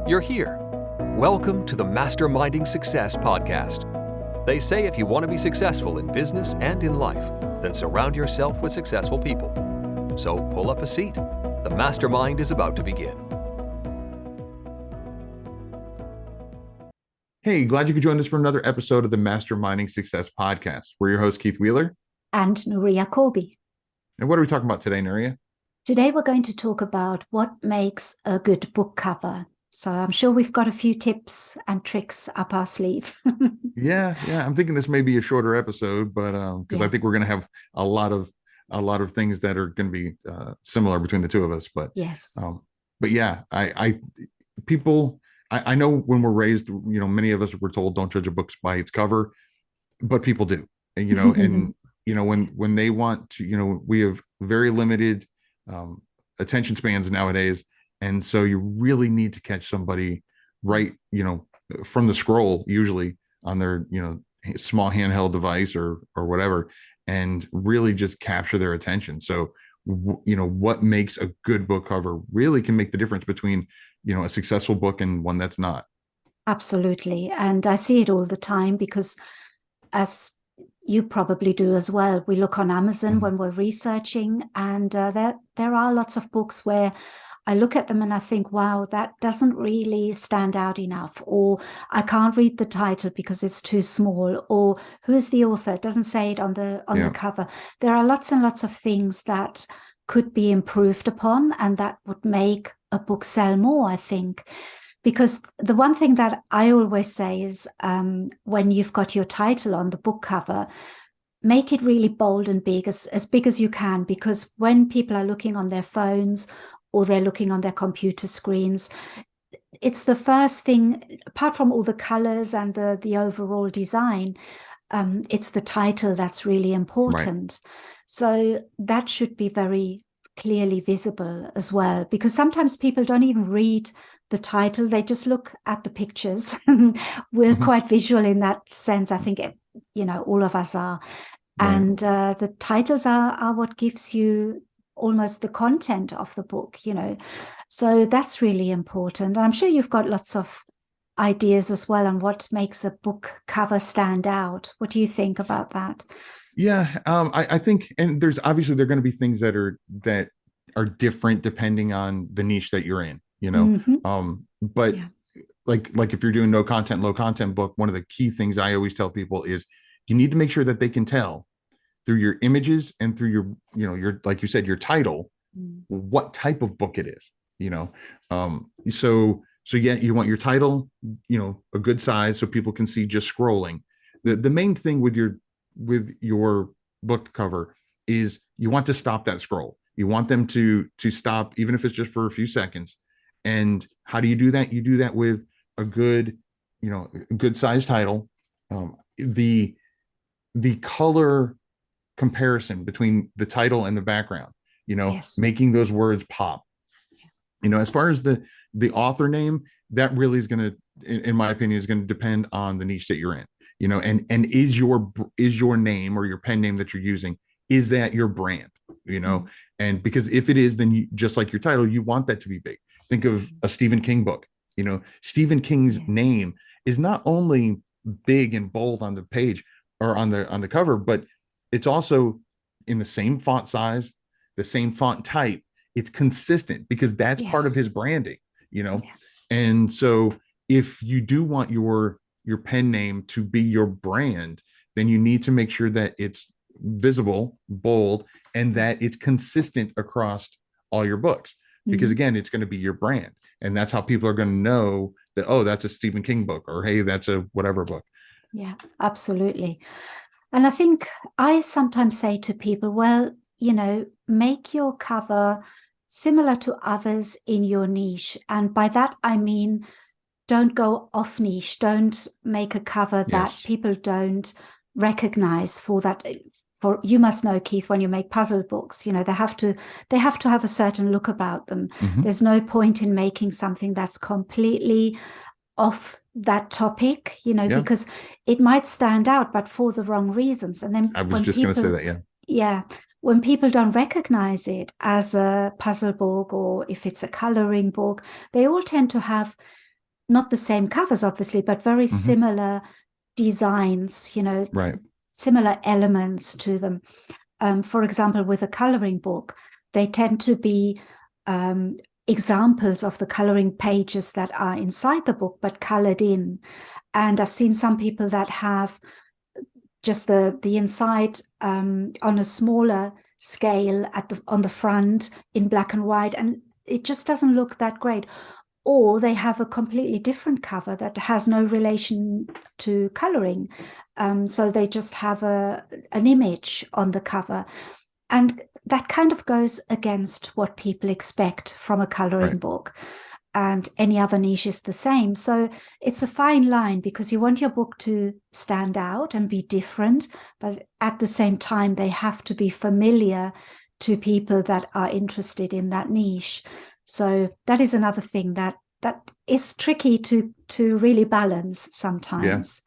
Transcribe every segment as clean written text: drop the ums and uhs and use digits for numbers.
You're here. Welcome to the Masterminding Success podcast. They say if you want to be successful in business and in life, then surround yourself with successful people. So pull up a seat. The mastermind is about to begin. Hey, glad you could join us for another episode of the Masterminding Success podcast. We're your host, Keith Wheeler. And Nuria Corby. And what are we talking about today, Nuria? Today we're going to talk about what makes a good book cover. So I'm sure we've got a few tips and tricks up our sleeve. Yeah. I'm thinking this may be a shorter episode, but because I think we're going to have a lot of things that are going to be similar between the two of us. But yes. But yeah, I know when we're raised, many of us were told don't judge a book by its cover, but people do, and when they want to, we have very limited attention spans nowadays. And so you really need to catch somebody right, from the scroll, usually on their, small handheld device or whatever, and really just capture their attention. So, what makes a good book cover really can make the difference between, a successful book and one that's not. Absolutely. And I see it all the time because, as you probably do as well, we look on Amazon when we're researching, and there are lots of books where I look at them and I think, wow, that doesn't really stand out enough, or I can't read the title because it's too small, or who is the author? It doesn't say it on the cover. There are lots and lots of things that could be improved upon and that would make a book sell more, I think. Because the one thing that I always say is when you've got your title on the book cover, make it really bold and big as you can, because when people are looking on their phones or they're looking on their computer screens, it's the first thing, apart from all the colors and the overall design, it's the title that's really important. Right. So that should be very clearly visible as well, because sometimes people don't even read the title, they just look at the pictures. We're quite visual in that sense. I think, all of us are. Right. And the titles are what gives you almost the content of the book, so that's really important. And I'm sure you've got lots of ideas as well on what makes a book cover stand out. What do you think about that? Yeah, I think, and there are going to be things that are different depending on the niche that you're in, but yeah. like if you're doing no content, low content book, one of the key things I always tell people is you need to make sure that they can tell through your images and through your, your, like you said, your title, what type of book it is, so yeah, you want your title, a good size so people can see just scrolling. The main thing with your book cover is you want to stop that scroll. You want them to stop, even if it's just for a few seconds. And how do you do that? You do that with a good, a good size title. The color comparison between the title and the background, yes. Making those words pop. As far as the author name, that really is going to, in my opinion, is going to depend on the niche that you're in. And is your name or your pen name that you're using, is that your brand? And because if it is, then just like your title, you want that to be big. Think of a Stephen King book. Stephen King's name is not only big and bold on the page or on the cover, but it's also in the same font size, the same font type. It's consistent because that's part of his branding, And so if you do want your pen name to be your brand, then you need to make sure that it's visible, bold, and that it's consistent across all your books. Because again, it's going to be your brand. And that's how people are going to know that, oh, that's a Stephen King book, or hey, that's a whatever book. Yeah, absolutely. And I think I sometimes say to people, well, make your cover similar to others in your niche. And by that, I mean, don't go off niche. Don't make a cover that people don't recognize for that. For you must know, Keith, when you make puzzle books, they have to have a certain look about them. There's no point in making something that's completely off that topic, because it might stand out, but for the wrong reasons. And then I was just going to say that, yeah. When people don't recognize it as a puzzle book, or if it's a coloring book, they all tend to have not the same covers, obviously, but very Mhm. similar designs, Right. similar elements to them. For example, with a coloring book, they tend to be examples of the coloring pages that are inside the book, but colored in. And I've seen some people that have just the inside on a smaller scale on the front in black and white, and it just doesn't look that great. Or they have a completely different cover that has no relation to coloring. So they just have an image on the cover. And that kind of goes against what people expect from a coloring Right. book. And any other niche is the same. So it's a fine line, because you want your book to stand out and be different, but at the same time, they have to be familiar to people that are interested in that niche. So that is another thing that is tricky to really balance sometimes.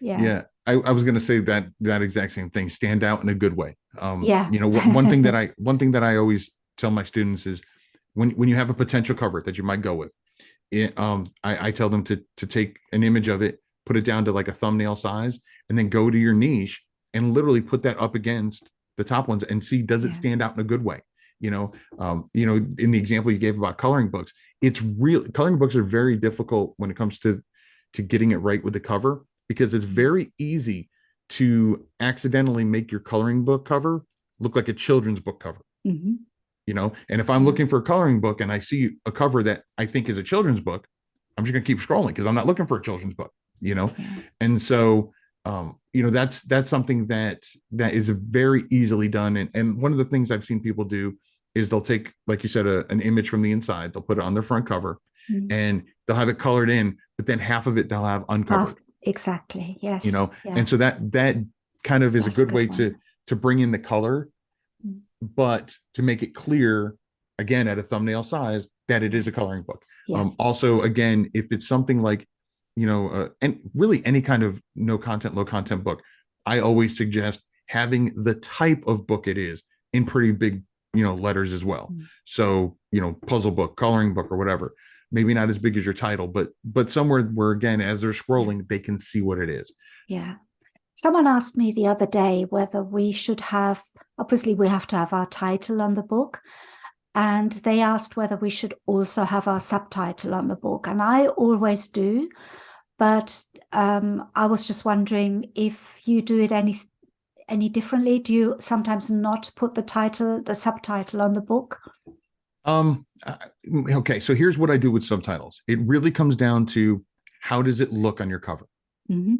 Yeah. I was going to say that exact same thing. Stand out in a good way. Yeah. One thing that I always tell my students is, when you have a potential cover that you might go with, I tell them to take an image of it, put it down to like a thumbnail size, and then go to your niche and literally put that up against the top ones and see, does it stand out in a good way? In the example you gave about coloring books, coloring books are very difficult when it comes to getting it right with the cover, because it's very easy to accidentally make your coloring book cover look like a children's book cover. Mm-hmm. And if I'm looking for a coloring book and I see a cover that I think is a children's book, I'm just going to keep scrolling, because I'm not looking for a children's book. And so that's something that is very easily done. And one of the things I've seen people do is they'll take, like you said, an image from the inside, they'll put it on their front cover, and they'll have it colored in, but then half of it they'll have uncovered. Exactly. Yes. And so that kind of is a good way to bring in the color, but to make it clear, again, at a thumbnail size, that it is a coloring book. Also, again, if it's something like, and really any kind of no content, low content book, I always suggest having the type of book it is in pretty big, letters as well. So, puzzle book, coloring book, or whatever. Maybe not as big as your title, but somewhere where, again, as they're scrolling, they can see what it is. Yeah. Someone asked me the other day whether we should have, obviously we have to have our title on the book, and they asked whether we should also have our subtitle on the book. And I always do, but I was just wondering if you do it any differently. Do you sometimes not put the subtitle on the book? Okay, so here's what I do with subtitles. It really comes down to, how does it look on your cover? Mm-hmm.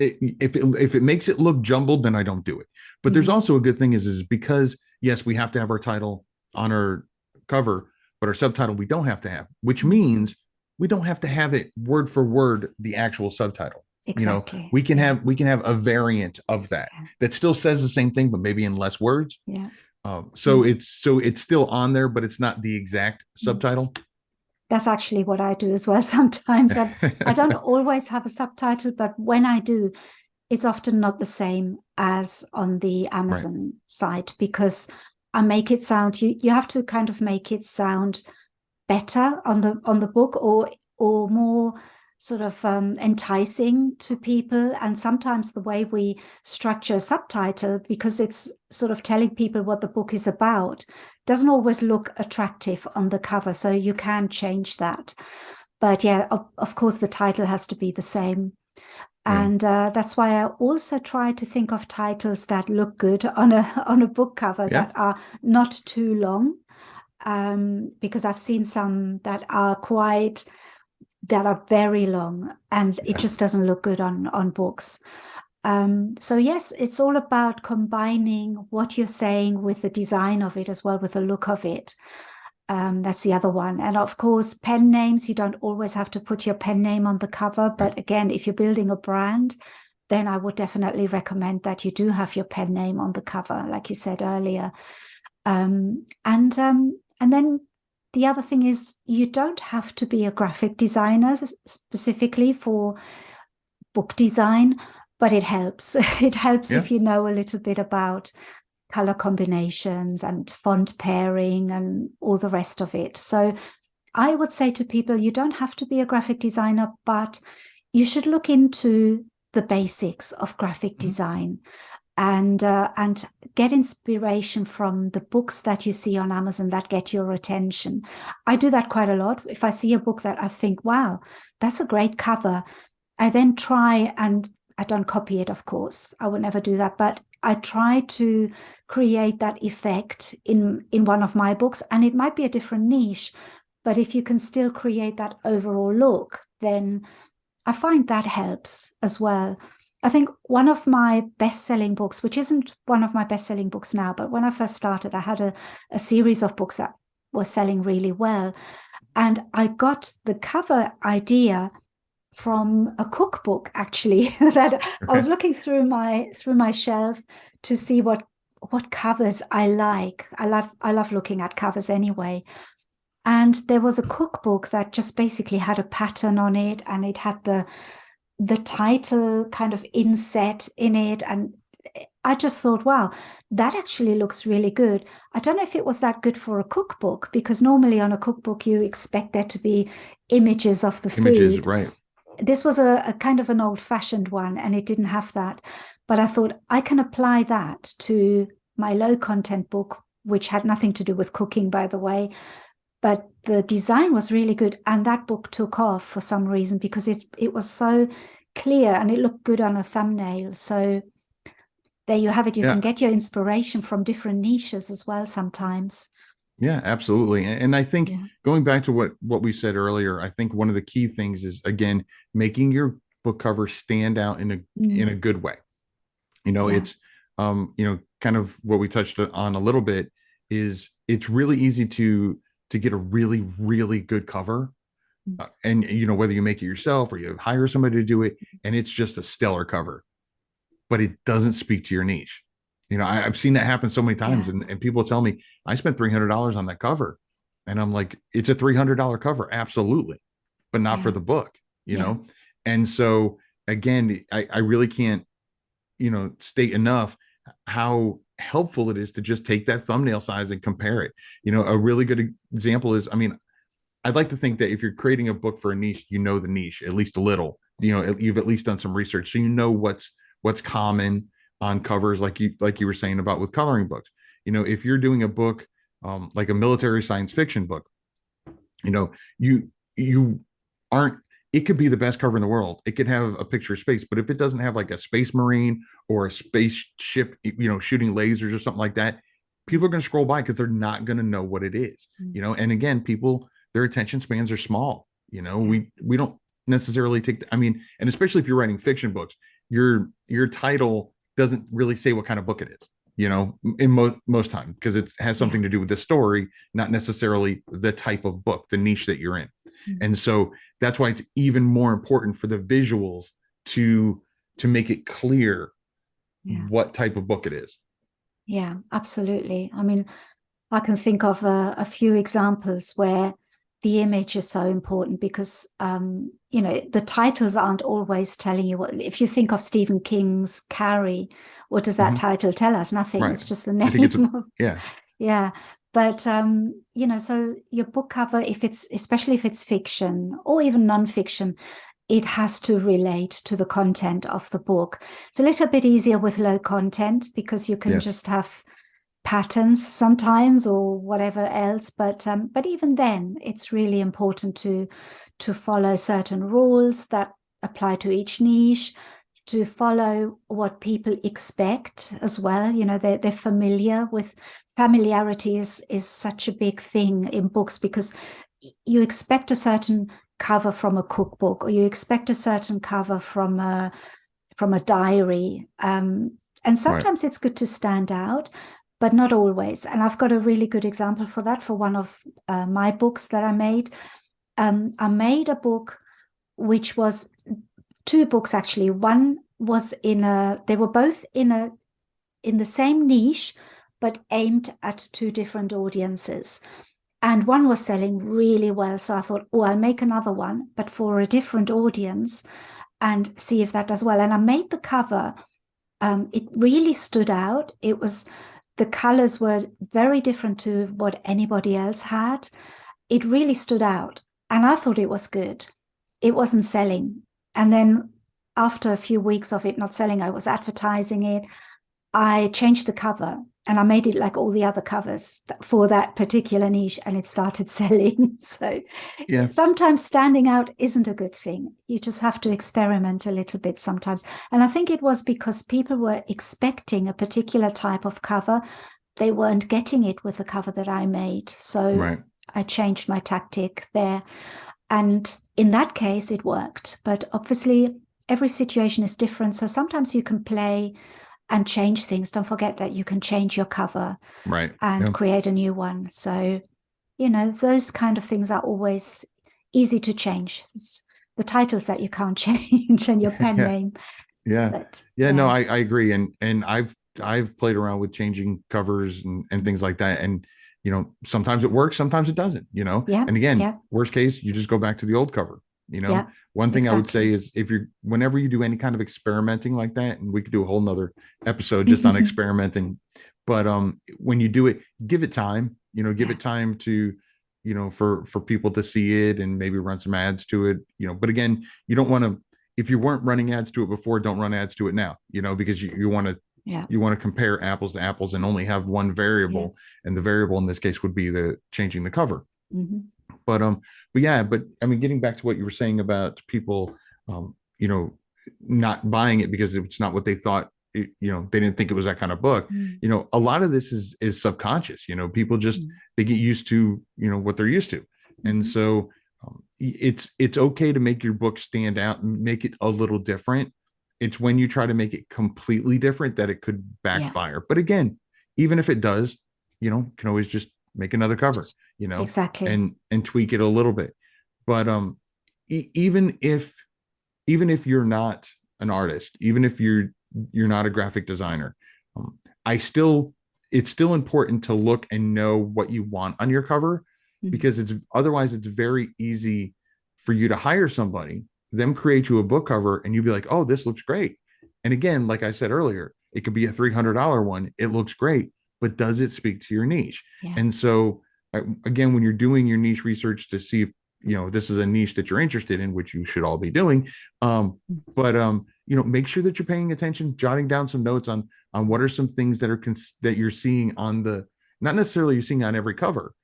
If it makes it look jumbled, then I don't do it. But there's also a good thing is because, yes, we have to have our title on our cover, but our subtitle we don't have to have, which means we don't have to have it word for word the actual subtitle. Exactly. We can have a variant of that still says the same thing, but maybe in less words. So it's still on there, but it's not the exact subtitle. That's actually what I do as well sometimes. I don't always have a subtitle, but when I do, it's often not the same as on the Amazon site, because I make it sound, you have to kind of make it sound better on the book, or more sort of enticing to people. And sometimes the way we structure a subtitle, because it's sort of telling people what the book is about, doesn't always look attractive on the cover. So you can change that. But yeah, of course, the title has to be the same. And that's why I also try to think of titles that look good on a book cover, that are not too long, because I've seen some that are very long, and it just doesn't look good on books. So yes, it's all about combining what you're saying with the design of it as well, with the look of it. That's the other one. And of course, pen names, you don't always have to put your pen name on the cover. But again, if you're building a brand, then I would definitely recommend that you do have your pen name on the cover, like you said earlier. And then the other thing is, you don't have to be a graphic designer specifically for book design, but it helps. It helps if you know a little bit about color combinations and font pairing and all the rest of it. So I would say to people, you don't have to be a graphic designer, but you should look into the basics of graphic design and get inspiration from the books that you see on Amazon that get your attention. I do that quite a lot. If I see a book that I think, wow, that's a great cover, I then try, and I don't copy it, of course. I would never do that, but I try to create that effect in one of my books, and it might be a different niche, but if you can still create that overall look, then I find that helps as well. I think one of my best-selling books, which isn't one of my best-selling books now, but when I first started, I had a series of books that were selling really well. And I got the cover idea from a cookbook, actually, that I was looking through my shelf to see what covers I like. I love looking at covers anyway. And there was a cookbook that just basically had a pattern on it, and it had the title kind of inset in it. And I just thought, wow, that actually looks really good. I don't know if it was that good for a cookbook, because normally on a cookbook, you expect there to be images of the food. Images, right. This was a kind of an old-fashioned one, and it didn't have that. But I thought I can apply that to my low-content book, which had nothing to do with cooking, by the way. But the design was really good, and that book took off for some reason because it was so clear and it looked good on a thumbnail. So there you have it. You can get your inspiration from different niches as well sometimes. Yeah, absolutely. And I think going back to what we said earlier, I think one of the key things is, again, making your book cover stand out in a good way. It's kind of what we touched on a little bit is it's really easy to get a really, really good cover. And, whether you make it yourself or you hire somebody to do it, and it's just a stellar cover, but it doesn't speak to your niche. I've seen that happen so many times, and people tell me, I spent $300 on that cover. And I'm like, it's a $300 cover. Absolutely. But not for the book, know? And so again, I really can't, state enough how helpful it is to just take that thumbnail size and compare it. A really good example is, I'd like to think that if you're creating a book for a niche, the niche at least a little, you've at least done some research. So what's common on covers, like you were saying about with coloring books. If you're doing a book like a military science fiction book, you aren't, it could be the best cover in the world. It could have a picture of space, but if it doesn't have like a space marine or a spaceship, shooting lasers or something like that, people are going to scroll by because they're not going to know what it is. And again, their attention spans are small. We don't necessarily take, and especially if you're writing fiction books, your title doesn't really say what kind of book it is, in most time, because it has something to do with the story, not necessarily the type of book, the niche that you're in. And so that's why it's even more important for the visuals to make it clear what type of book it is. Yeah, absolutely. I can think of a few examples where the image is so important because, the titles aren't always telling you what. If you think of Stephen King's Carrie, what does that title tell us? Nothing. Right. It's just the name. I think yeah. But, so your book cover, especially if it's fiction or even nonfiction, it has to relate to the content of the book. It's a little bit easier with low content because you can just have patterns sometimes or whatever else. But even then, it's really important to follow certain rules that apply to each niche, to follow what people expect as well. They're familiar with. Familiarity is such a big thing in books because you expect a certain cover from a cookbook or you expect a certain cover from a diary. And sometimes it's good to stand out, but not always. And I've got a really good example for that for one of my books that I made. I made a book which was two books actually. One was they were both in the same niche, but aimed at two different audiences. And one was selling really well. So I thought, I'll make another one, but for a different audience and see if that does well. And I made the cover. It really stood out. The colors were very different to what anybody else had. it really stood out. And I thought it was good. It wasn't selling. And then after a few weeks of it not selling, I was advertising it. I changed the cover and I made it like all the other covers for that particular niche, and it started selling. So Yeah. sometimes standing out isn't a good thing. You just have to experiment a little bit sometimes. And I think it was because people were expecting a particular type of cover. They weren't getting it with the cover that I made. So Right. I changed my tactic there. And in that case, it worked. But obviously, every situation is different. So sometimes you can play and change things. Don't forget that you can change your cover Right. and Yeah. create a new one. So, those kind of things are always easy to change. It's the titles that you can't change and your pen Yeah. name. Yeah. But Yeah. No, I agree. And I've played around with changing covers and things like that. And, sometimes it works, sometimes it doesn't, yeah, and again, yeah, worst case, you just go back to the old cover, yeah, one thing I would say exactly. is whenever you do any kind of experimenting like that, and we could do a whole nother episode just on experimenting, but when you do it, give it time, give it time to, for people to see it and maybe run some ads to it, but again, you don't want to, if you weren't running ads to it before, don't run ads to it now, because you want to, Yeah. you want to compare apples to apples and only have one variable. And the variable in this case would be the changing the cover. Mm-hmm. But I mean, getting back to what you were saying about people, not buying it because it's not what they thought, they didn't think it was that kind of book. A lot of this is subconscious, people just, they get used to, what they're used to. And so it's okay to make your book stand out and make it a little different. It's when you try to make it completely different that it could backfire. But again, even if it does, can always just make another cover, Exactly. and tweak it a little bit. But even if you're not an artist, even if you're not a graphic designer, it's still important to look and know what you want on your cover, because otherwise it's very easy for you to hire somebody, them create you a book cover, and you'd be like, oh, this looks great. And again, like I said earlier, it could be a $300 one. It looks great, but does it speak to your niche? Yeah. And so again, when you're doing your niche research to see if, this is a niche that you're interested in, which you should all be doing. But make sure that you're paying attention, jotting down some notes on what are some things that are that you're seeing on the, not necessarily you're seeing on every cover,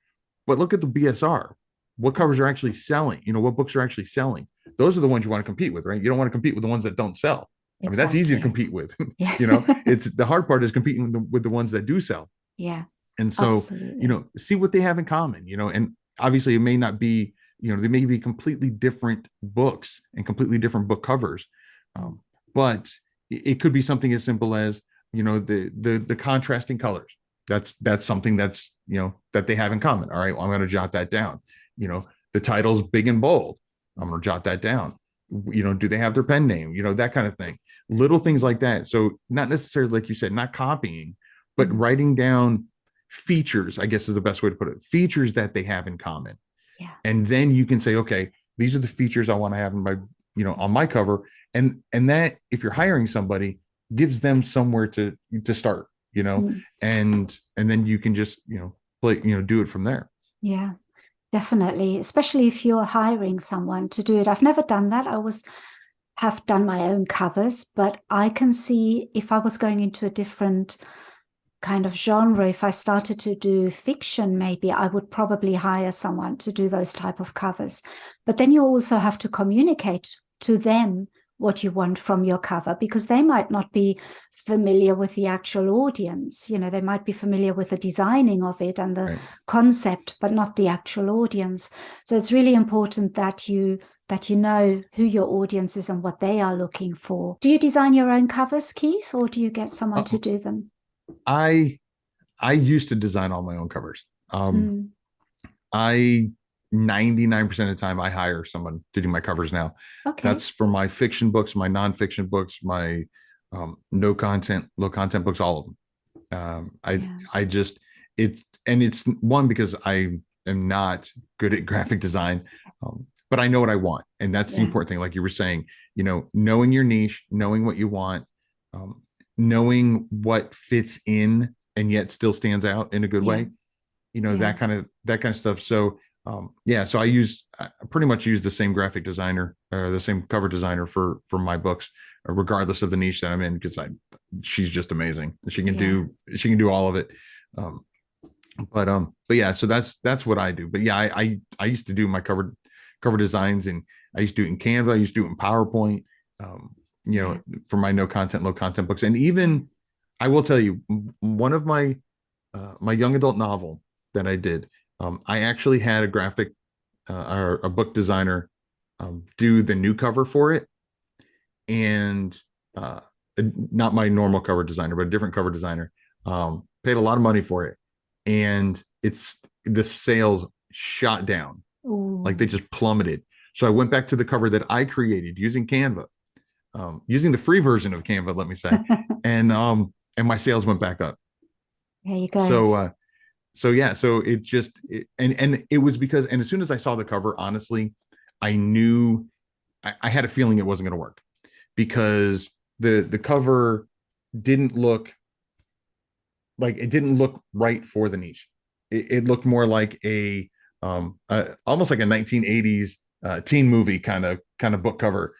but look at the BSR. What covers are actually selling? What books are actually selling? Those are the ones you want to compete with, right? You don't want to compete with the ones that don't sell. I mean, that's easy to compete with. Yeah. It's the hard part is competing with the ones that do sell. Yeah. And so, Absolutely. see what they have in common, and obviously it may not be, they may be completely different books and completely different book covers. But it could be something as simple as, the contrasting colors. That's something that's, that they have in common. All right, well, I'm going to jot that down. The title's big and bold. I'm going to jot that down. Do they have their pen name? That kind of thing. Little things like that. So not necessarily, like you said, not copying, but writing down features, I guess is the best way to put it. Features that they have in common. Yeah. And then you can say, okay, these are the features I want to have in my, on my cover. And that, if you're hiring somebody, gives them somewhere to start, and then you can just, do it from there. Yeah, definitely. Especially if you're hiring someone to do it. I've never done that. I always have done my own covers, but I can see if I was going into a different kind of genre, if I started to do fiction, maybe I would probably hire someone to do those type of covers. But then you also have to communicate to them what you want from your cover, because they might not be familiar with the actual audience. They might be familiar with the designing of it and the concept, but not the actual audience. So it's really important that you know who your audience is and what they are looking for. Do you design your own covers, Keith, or do you get someone to do them? I used to design all my own covers. I 99% of the time I hire someone to do my covers now. Okay. That's for my fiction books, my nonfiction books, my no content, low content books, all of them. I just, it's one, because I am not good at graphic design, but I know what I want. And that's the important thing. Like you were saying, knowing your niche, knowing what you want, knowing what fits in and yet still stands out in a good way, that kind of stuff. So Yeah, so I pretty much use the same graphic designer, the same cover designer for my books, regardless of the niche that I'm in, because she's just amazing. She can do all of it. Um, but yeah, so that's what I do. But yeah, I used to do my cover designs, and I used to do it in Canva. I used to do it in PowerPoint. For my no content, low content books, and even I will tell you, one of my my young adult novel that I did. I actually had a graphic or a book designer do the new cover for it, and not my normal cover designer, but a different cover designer. Paid a lot of money for it, and the sales shot down. Ooh. Like they just plummeted. So I went back to the cover that I created using Canva, using the free version of Canva, let me say, and my sales went back up. There you go. So it just and it was because, and as soon as I saw the cover, honestly, I knew I had a feeling it wasn't going to work, because the cover didn't look right for the niche. It looked more like almost like a 1980s teen movie kind of book cover,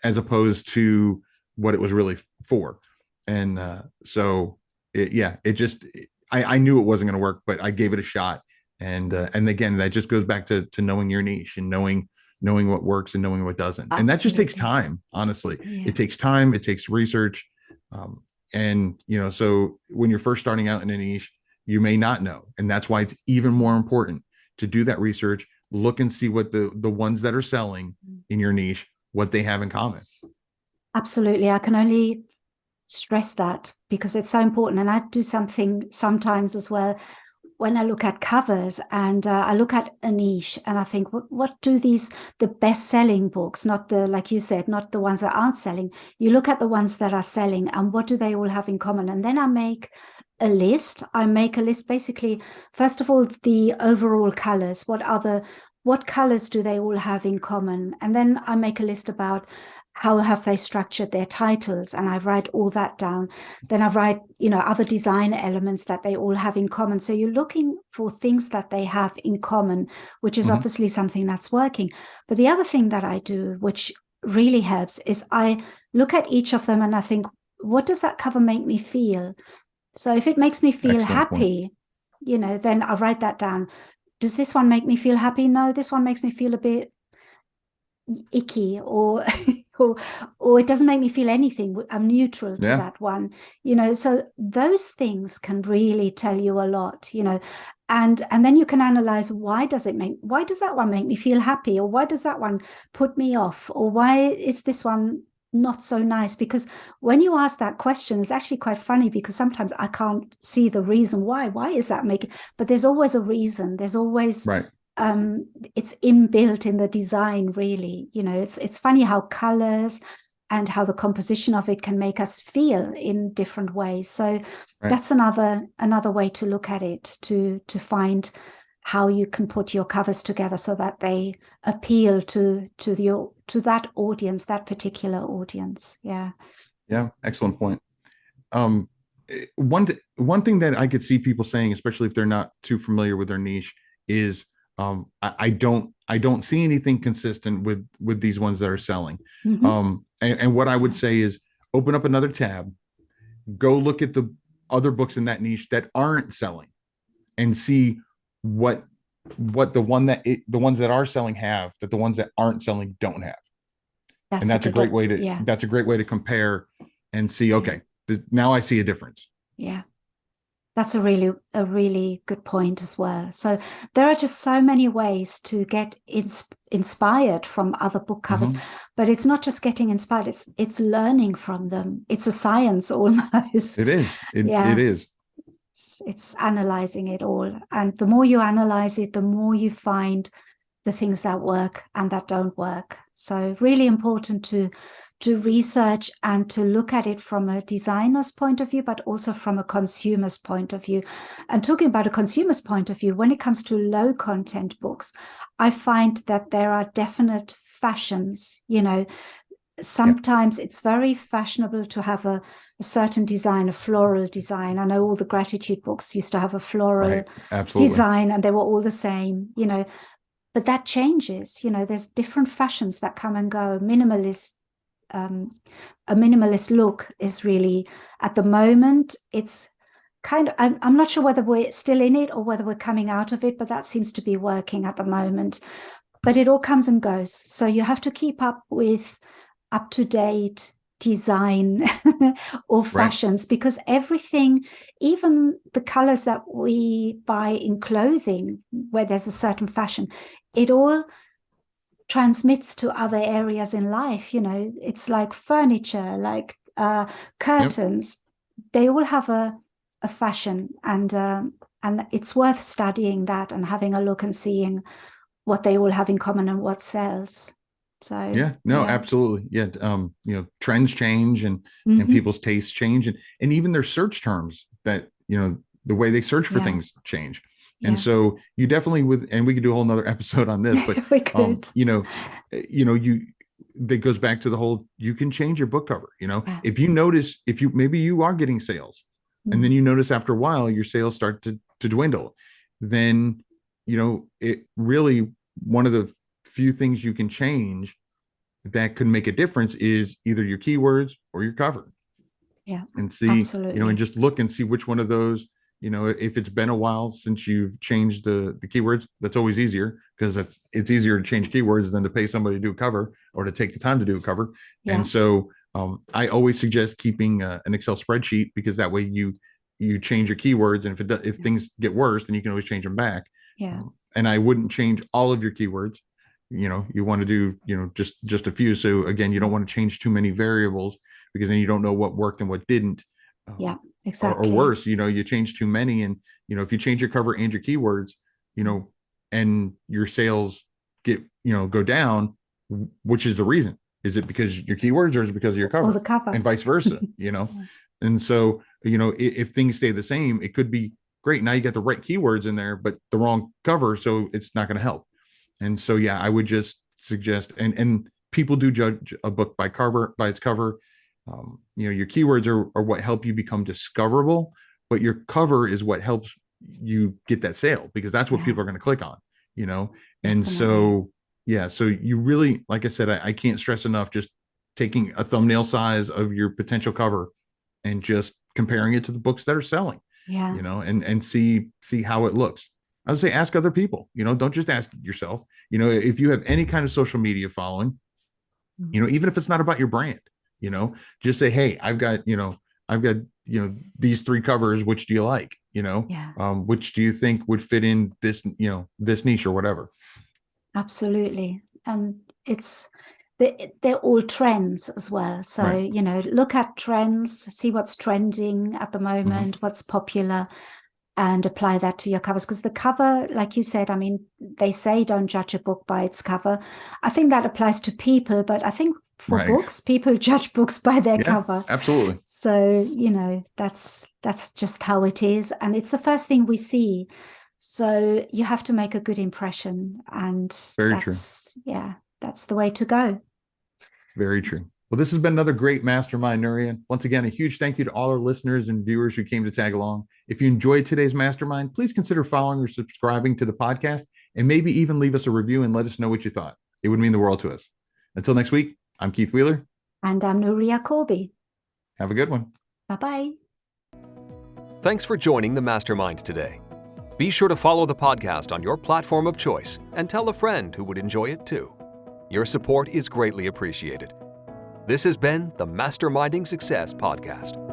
as opposed to what it was really for. And I knew it wasn't going to work, but I gave it a shot. And again, that just goes back to knowing your niche and knowing what works and knowing what doesn't. Absolutely. And that just takes time, honestly. Yeah. It takes time, it takes research. And so when you're first starting out in a niche, you may not know. And that's why it's even more important to do that research, look and see what the ones that are selling in your niche, what they have in common. Absolutely. I can only stress that because it's so important. And I do something sometimes as well when I look at covers, and I look at a niche and I think, what do the best selling books, not the, like you said, not the ones that aren't selling. You look at the ones that are selling and what do they all have in common? And then I make a list. I make a list basically, first of all, the overall colors. What colors do they all have in common? And then I make a list about how have they structured their titles, and I write all that down. Then I write, other design elements that they all have in common. So you're looking for things that they have in common, which is obviously something that's working. But the other thing that I do, which really helps, is I look at each of them and I think, what does that cover make me feel? So if it makes me feel happy, then I write that down. Does this one make me feel happy? No, this one makes me feel a bit icky, or or it doesn't make me feel anything. I'm neutral to that one, so those things can really tell you a lot, and then you can analyze, why does that one make me feel happy, or why does that one put me off, or why is this one not so nice? Because when you ask that question, it's actually quite funny, because sometimes I can't see the reason why is that making, but there's always a reason. There's always right. It's inbuilt in the design, really. It's funny how colors and how the composition of it can make us feel in different ways. So that's another way to look at it, to find how you can put your covers together so that they appeal to that audience, that particular audience. Yeah, Excellent point. One thing that I could see people saying, especially if they're not too familiar with their niche, is I don't see anything consistent with these ones that are selling. And what I would say is, open up another tab, go look at the other books in that niche that aren't selling, and see what the ones that are selling have that the ones that aren't selling don't have. That's a great way to compare and see, okay, now I see a difference. Yeah. That's a really good point as well. So there are just so many ways to get inspired from other book covers, but it's not just getting inspired. It's learning from them. It's a science almost. It is. It is. It's analyzing it all. And the more you analyze it, the more you find the things that work and that don't work. So really important to research and to look at it from a designer's point of view, but also from a consumer's point of view. And talking about a consumer's point of view, when it comes to low content books, I find that there are definite fashions, sometimes it's very fashionable to have a certain design, a floral design. I know all the gratitude books used to have a floral design, and they were all the same, but that changes. There's different fashions that come and go. A minimalist look is really, at the moment, it's kind of, I'm not sure whether we're still in it or whether we're coming out of it, but that seems to be working at the moment. But it all comes and goes. So you have to keep up with up-to-date design or fashions, because everything, even the colors that we buy in clothing, where there's a certain fashion, it all transmits to other areas in life. It's like furniture, like curtains. They all have a fashion, and it's worth studying that and having a look and seeing what they all have in common and what sells. So absolutely. Trends change, and people's tastes change, and even their search terms, that the way they search for things change. And so you definitely, and we could do a whole nother episode on this, but we could. That goes back to the whole, you can change your book cover. If you notice, maybe you are getting sales, and then you notice after a while your sales start to dwindle, then it really, one of the few things you can change that could make a difference is either your keywords or your cover. And see, absolutely. And just look and see which one of those, if it's been a while since you've changed the keywords. That's always easier, because it's easier to change keywords than to pay somebody to do a cover, or to take the time to do a cover. And so I always suggest keeping an Excel spreadsheet, because that way you change your keywords, and if things get worse, then you can always change them back. And I wouldn't change all of your keywords. You want to do, just a few. So again, you don't want to change too many variables, because then you don't know what worked and what didn't. Exactly. Or worse, you change too many, and if you change your cover and your keywords, and your sales go down, which is the reason? Is it because your keywords, or is it because of your cover? Or the cover, and vice versa. And so if things stay the same, it could be great. Now you got the right keywords in there, but the wrong cover, so it's not going to help. And so I would just suggest, and people do judge a book by its cover. Your keywords are what help you become discoverable, but your cover is what helps you get that sale, because that's what people are going to click on. And so so you really, like I said, I can't stress enough, just taking a thumbnail size of your potential cover and just comparing it to the books that are selling. And see how it looks. I would say ask other people. Don't just ask yourself. If you have any kind of social media following, even if it's not about your brand, just say, hey, I've got these 3 covers. Which do you like? Which do you think would fit in this, this niche or whatever? Absolutely. And they're all trends as well. So, look at trends, see what's trending at the moment, what's popular, and apply that to your covers. Because the cover, like you said, they say don't judge a book by its cover. I think that applies to people, but I think for books, people judge books by their cover. Absolutely. So, that's just how it is. And it's the first thing we see. So you have to make a good impression. And that's the way to go. Very true. Well, this has been another great mastermind, Nuria. Once again, a huge thank you to all our listeners and viewers who came to tag along. If you enjoyed today's mastermind, please consider following or subscribing to the podcast, and maybe even leave us a review and let us know what you thought. It would mean the world to us. Until next week, I'm Keith Wheeler. And I'm Nuria Corby. Have a good one. Bye-bye. Thanks for joining the Mastermind today. Be sure to follow the podcast on your platform of choice and tell a friend who would enjoy it too. Your support is greatly appreciated. This has been the Masterminding Success Podcast.